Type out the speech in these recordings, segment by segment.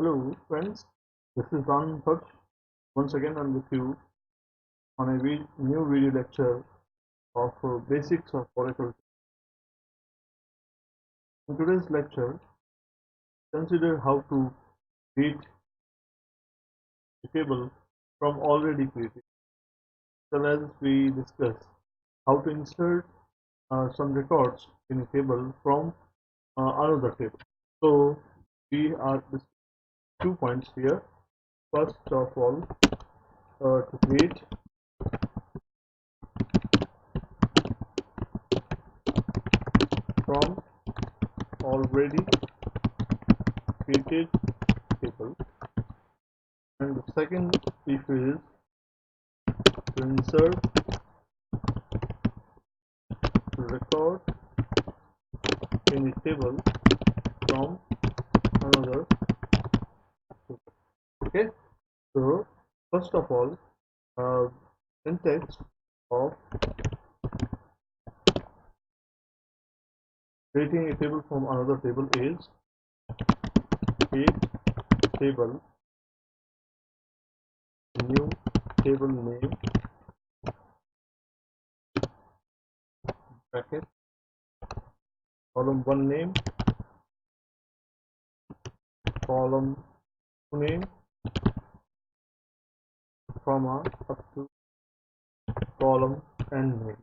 Hello friends, this is Don Hutch. Once again I'm with you on a new video lecture of basics of Oracle. In today's lecture, consider how to create a table from already created, as well as we discuss how to insert some records in a table from another table. So we are discussing 2 points here. First of all, to create from already created table, and the second issue is to insert record in a table from another table. Okay, so first of all, syntax of creating a table from another table is create table, new table name, bracket, column 1 name, column 2 name, comma, up to column n name,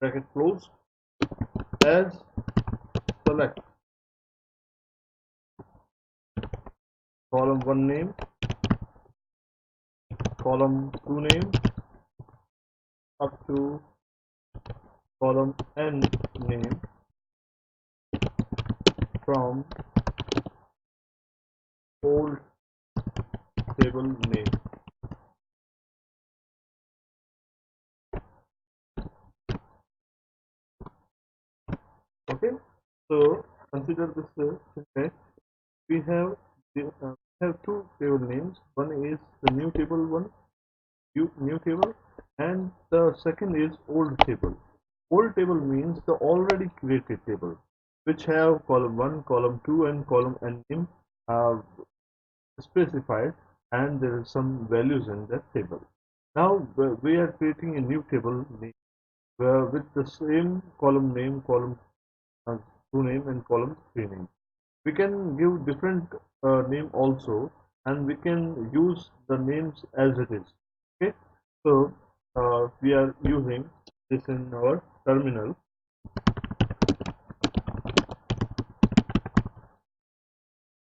bracket close, as select column 1 name, column 2 name, up to column n name from old table name. Okay, so consider this syntax. We have two table names. One is the new table one, new table, and the second is old table. Old table means the already created table, which have column 1, column 2, and column n name uh, specified, and there is some values in that table. Now we are creating a new table name with the same column name, column uh, 2 name, and column 3 name. We can give different name also, and we can use the names as it is. Okay, so we are using this in our terminal.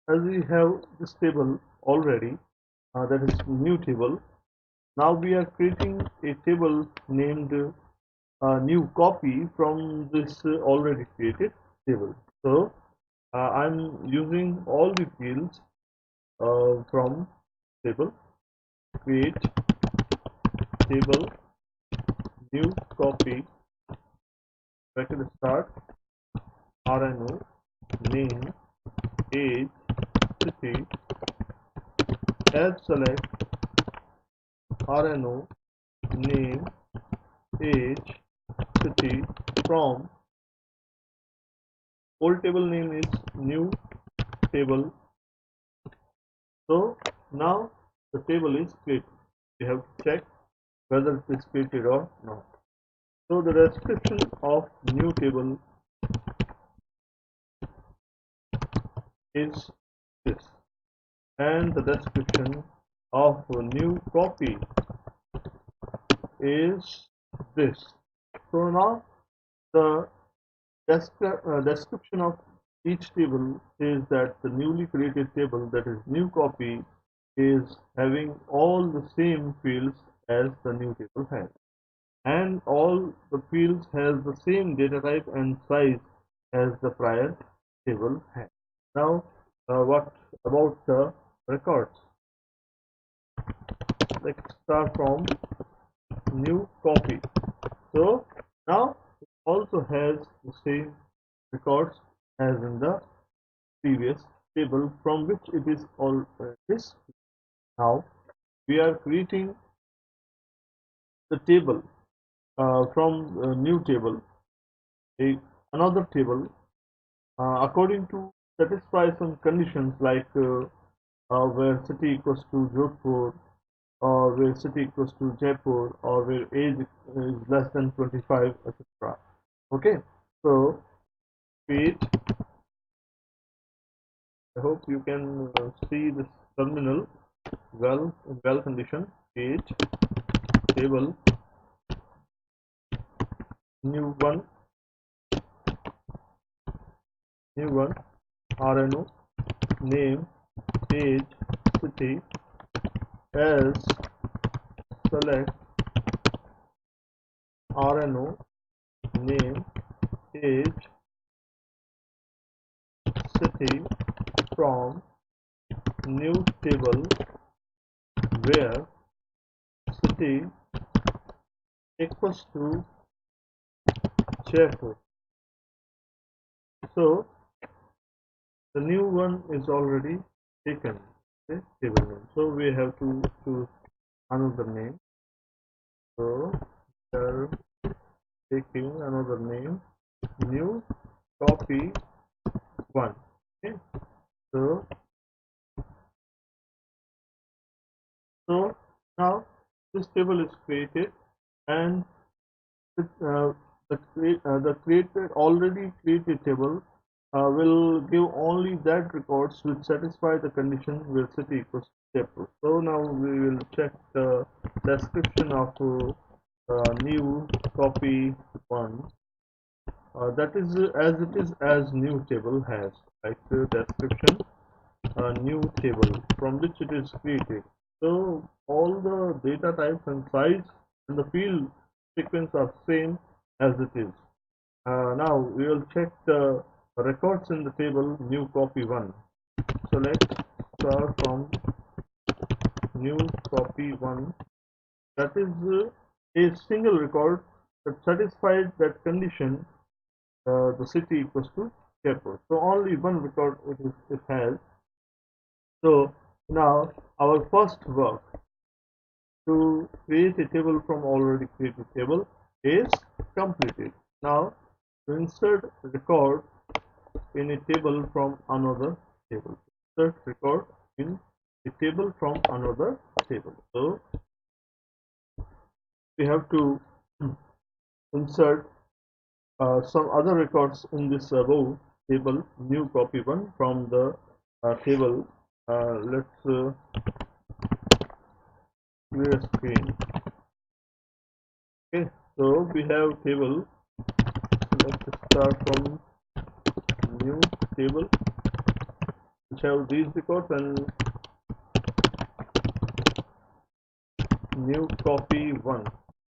As we have this table already, that is new table. Now we are creating a table named new copy from this already created table. So I'm using all the fields from table, create table, new copy, bracket start, RNO, name, age, city, as select, RNO, name, age, city, from old table name is new table. So now the table is created. We have to check whether it is created or not. So the description of new table is this, and the description of a new copy is this. So now the description of each table is that the newly created table, that is new copy, is having all the same fields as the new table has, and all the fields has the same data type and size as the prior table had. Now what about the records? Let's start from new copy. So now it also has the same records as in the previous table from which it is all this. Now we are creating the table from a new table, another table according to satisfy some conditions like where city equals to Jodhpur, or where city equals to Jaipur, or where age is less than 25, etc. Okay, so page, I hope you can see this terminal well condition. Page, table, new one, RNO, name, age, city, as select RNO, name, age, city from new table where city equals to Jaipur. So the new one is already taken, okay, table name. So we have to choose another name. So we are taking another name, new copy one. Okay. So so now this table is created, and the created already created table will give only that records which satisfy the condition where city equals to Jaipur. So now we will check the description of new copy one. That is as it is as new table has, like the description new table from which it is created. So all the data types and size and the field sequence are same as it is. Now we will check the records in the table new copy 1. Select star from new copy 1. That is a single record that satisfies that condition the city equals to Jaipur. So only one record it has. So now our first work to create a table from already created table is completed. Now to insert record in a table from another table. Insert record in a table from another table. So we have to insert some other records in this row table new copy one from the table. Let's clear screen. Okay, so we have table. Let's start from new table which have these records and new copy one.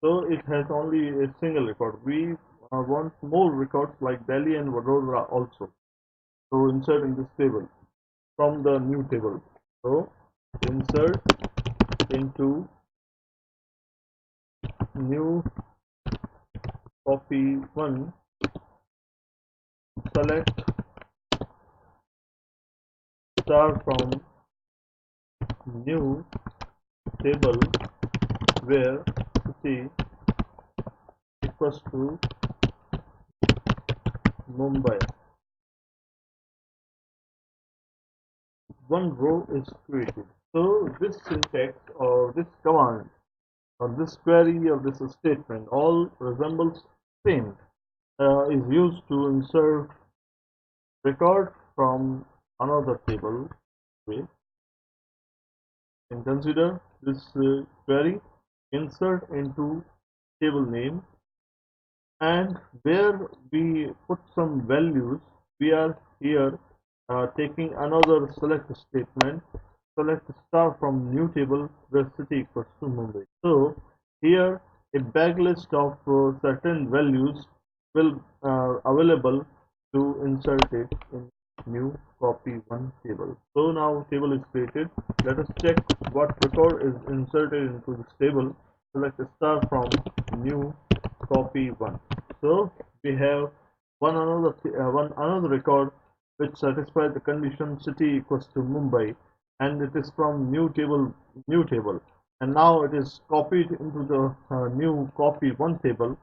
So it has only a single record. We want more records like Delhi and Vadodara also. So insert in this table from the new table. So insert into new copy one. Select star from new table where city equals to Mumbai. One row is created. So this syntax or this command or this query or this statement all resembles same is used to insert record from another table. We can consider this query insert into table name, and where we put some values we are here taking another select statement. Select star from new table where city equals to Mumbai. So here a bag list of certain values will available to insert it in new copy one table. So now table is created. Let us check what record is inserted into this table. Select star from new copy one. So we have one another record which satisfies the condition city equals to Mumbai, and it is from new table, and now it is copied into the new copy one table.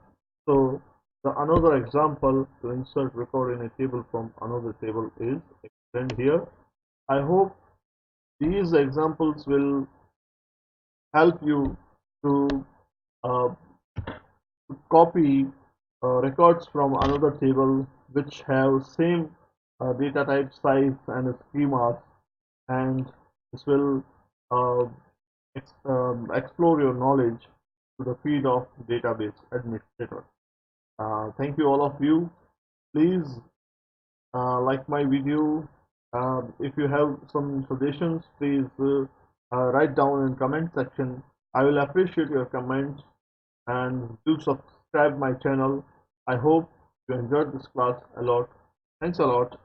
So Another example to insert record in a table from another table is explained here. I hope these examples will help you to uh, copy records from another table which have same data type, size, and schemas, and this will uh, explore your knowledge to the field of database administrator. Thank you all of you. Please like my video. If you have some suggestions, please write down in comment section. I will appreciate your comments, and do subscribe my channel. I hope you enjoyed this class a lot. Thanks a lot.